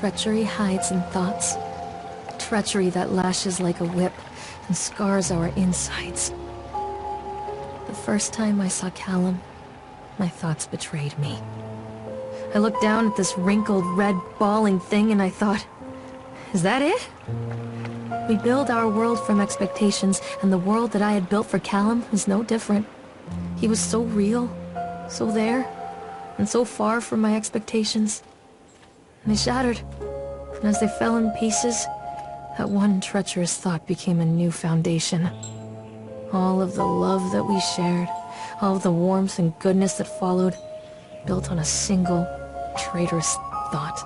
treachery hides in thoughts. Treachery that lashes like a whip and scars our insides. The first time I saw Callum, my thoughts betrayed me. I looked down at this wrinkled, red, bawling thing and I thought, is that it? We build our world from expectations, and the world that I had built for Callum was no different. He was so real, so there, and so far from my expectations. And they shattered, and as they fell in pieces, that one treacherous thought became a new foundation. All of the love that we shared, all of the warmth and goodness that followed, built on a single, traitorous thought.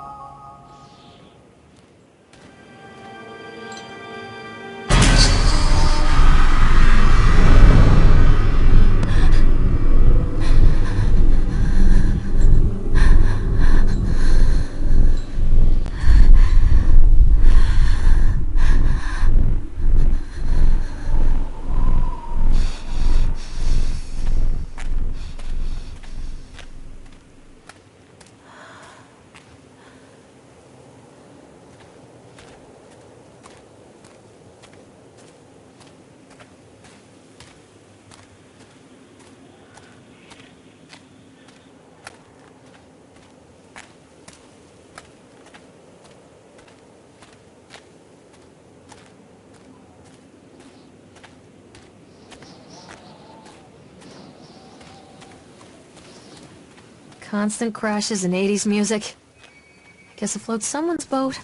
Constant crashes and 80s music. I guess it floats someone's boat.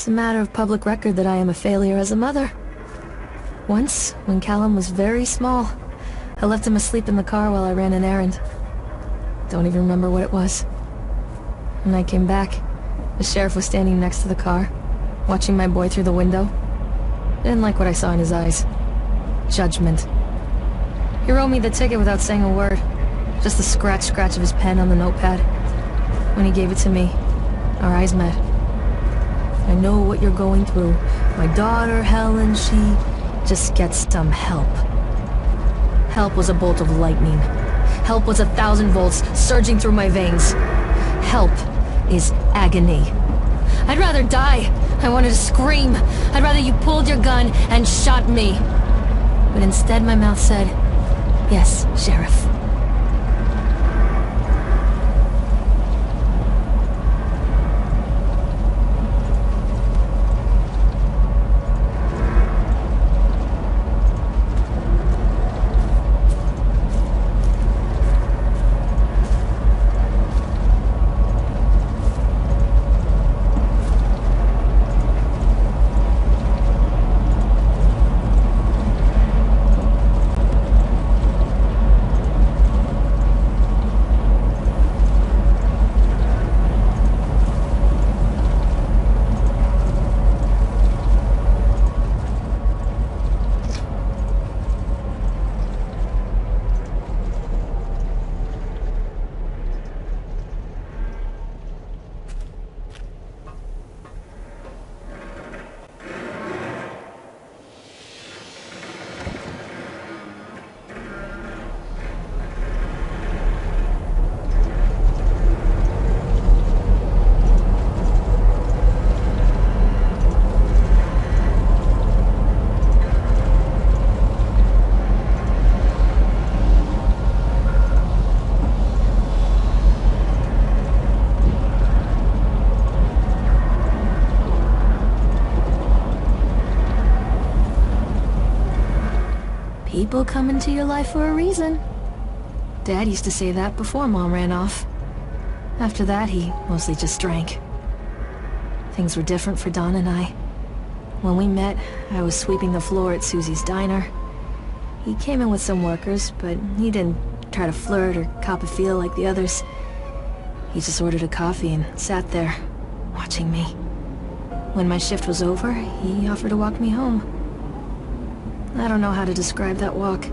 It's a matter of public record that I am a failure as a mother. Once, when Callum was very small, I left him asleep in the car while I ran an errand. Don't even remember what it was. When I came back, the sheriff was standing next to the car, watching my boy through the window. I didn't like what I saw in his eyes. Judgment. He wrote me the ticket without saying a word. Just the scratch of his pen on the notepad. When he gave it to me, our eyes met. I know what you're going through. My daughter, Helen, she just gets some help. Help was a bolt of lightning. Help was 1,000 volts surging through my veins. Help is agony. I'd rather die. I wanted to scream. I'd rather you pulled your gun and shot me. But instead my mouth said, "Yes, Sheriff." People come into your life for a reason. Dad used to say that before Mom ran off. After that, he mostly just drank. Things were different for Don and I. When we met, I was sweeping the floor at Susie's diner. He came in with some workers, but he didn't try to flirt or cop a feel like the others. He just ordered a coffee and sat there, watching me. When my shift was over, he offered to walk me home. I don't know how to describe that walk.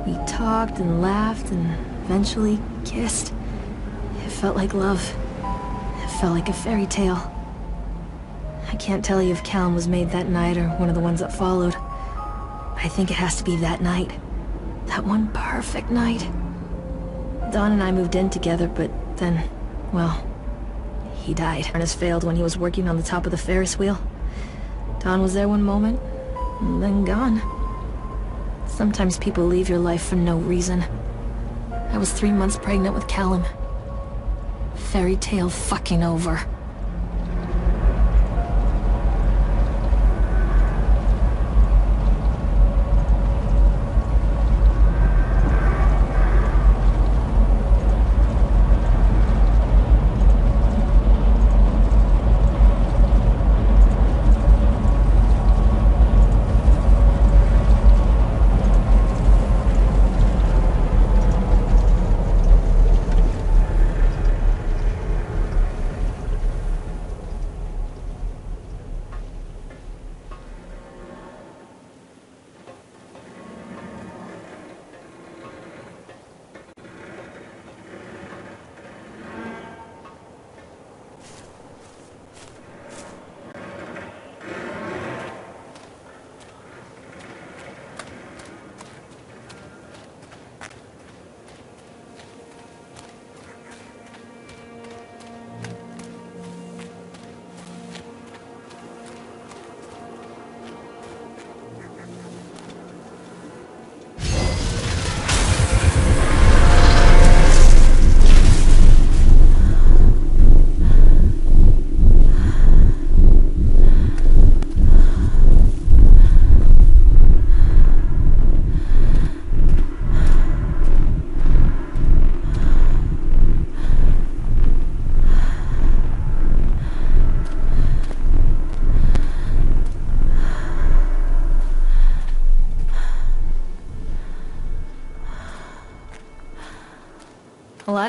We talked and laughed and eventually kissed. It felt like love. It felt like a fairy tale. I can't tell you if Callum was made that night or one of the ones that followed. I think it has to be that night. That one perfect night. Don and I moved in together, but then, well, he died. Harness failed when he was working on the top of the Ferris wheel. Don was there one moment, and then gone. Sometimes people leave your life for no reason. I was 3 months pregnant with Callum. Fairy tale fucking over.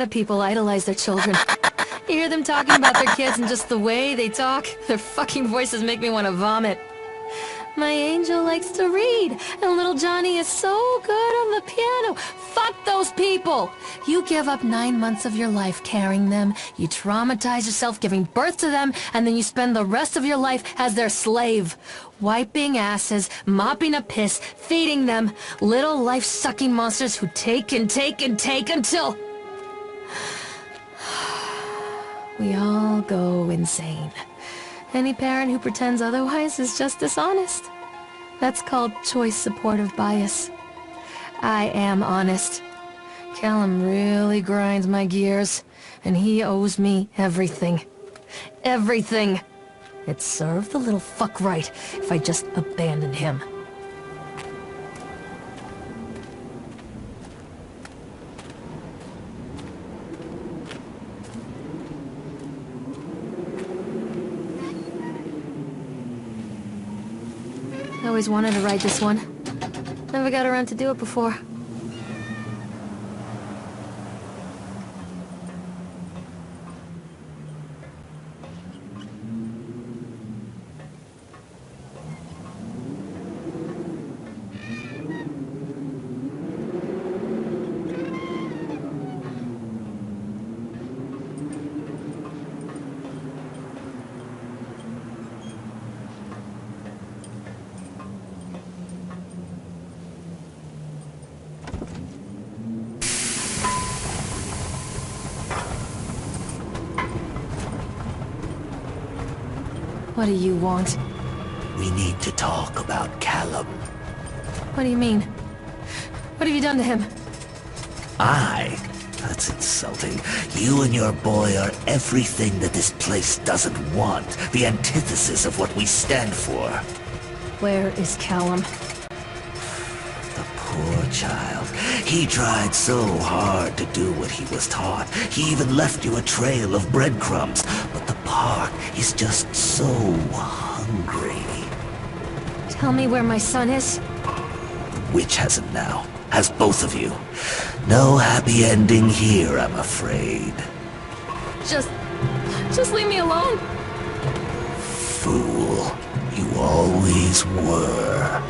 of people idolize their children. You hear them talking about their kids and just the way they talk, their fucking voices make me want to vomit. My angel likes to read, and little Johnny is so good on the piano. Fuck those people! You give up 9 months of your life carrying them, you traumatize yourself giving birth to them, and then you spend the rest of your life as their slave. Wiping asses, mopping up piss, feeding them. Little life-sucking monsters who take and take and take until... we all go insane. Any parent who pretends otherwise is just dishonest. That's called choice supportive bias. I am honest. Callum really grinds my gears, and he owes me everything. Everything! It'd serve the little fuck right if I just abandoned him. I always wanted to ride this one. Never got around to do it before. What do you want? We need to talk about Callum. What do you mean? What have you done to him? That's insulting. You and your boy are everything that this place doesn't want. The antithesis of what we stand for. Where is Callum? The poor child. He tried so hard to do what he was taught. He even left you a trail of breadcrumbs. But the park is just so hungry. Tell me where my son is. The witch has him now. Has both of you. No happy ending here, I'm afraid. Just leave me alone. Fool. You always were.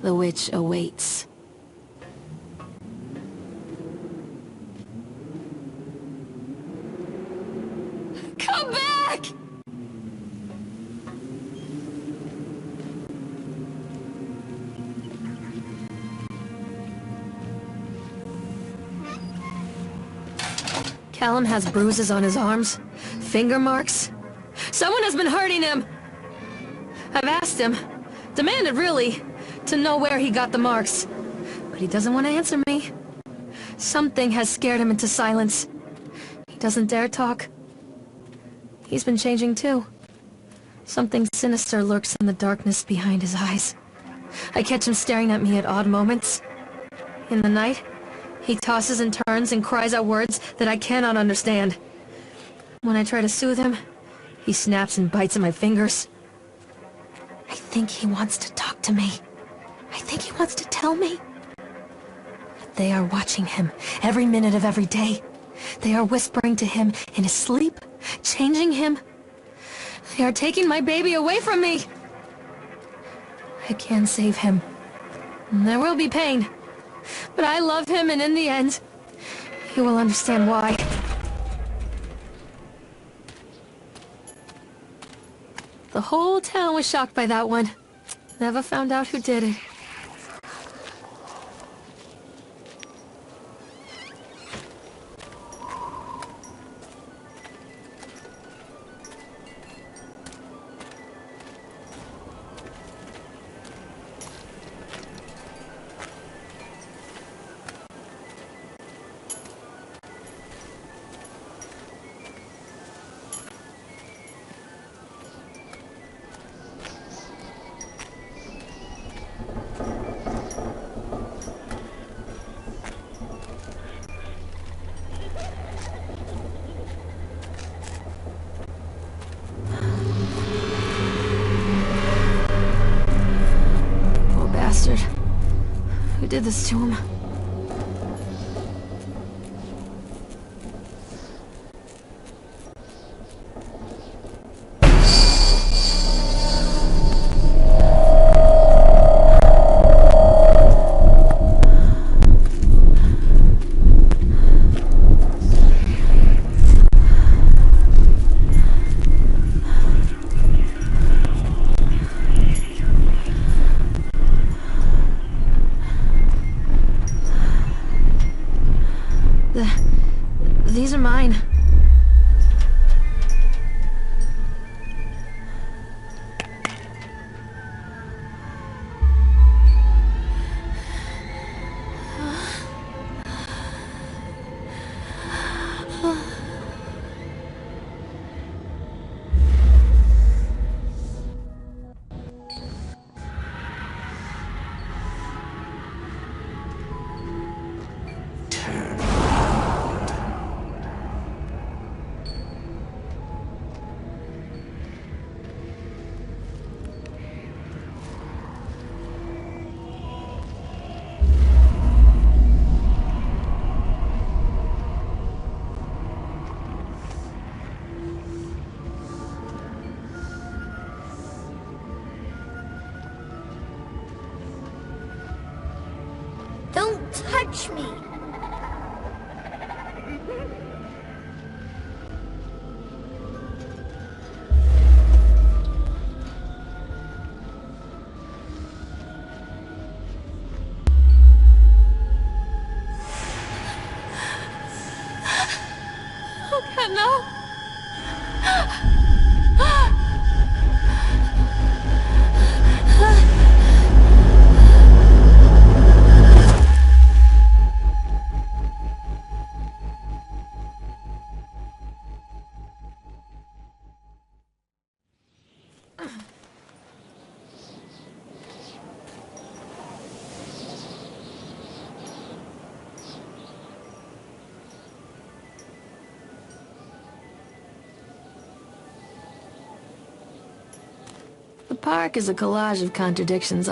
The witch awaits. Come back! Callum has bruises on his arms, finger marks. Someone has been hurting him! I've asked him, demanded really, to know where he got the marks. But he doesn't want to answer me. Something has scared him into silence. He doesn't dare talk. He's been changing too. Something sinister lurks in the darkness behind his eyes. I catch him staring at me at odd moments. In the night, he tosses and turns and cries out words that I cannot understand. When I try to soothe him, he snaps and bites at my fingers. I think he wants to talk to me. I think he wants to tell me. But they are watching him every minute of every day. They are whispering to him in his sleep, changing him. They are taking my baby away from me. I can save him. There will be pain. But I love him, and in the end, he will understand why. The whole town was shocked by that one. Never found out who did it. Who did this to him? These are mine. Don't touch me! Oh God, no! The park is a collage of contradictions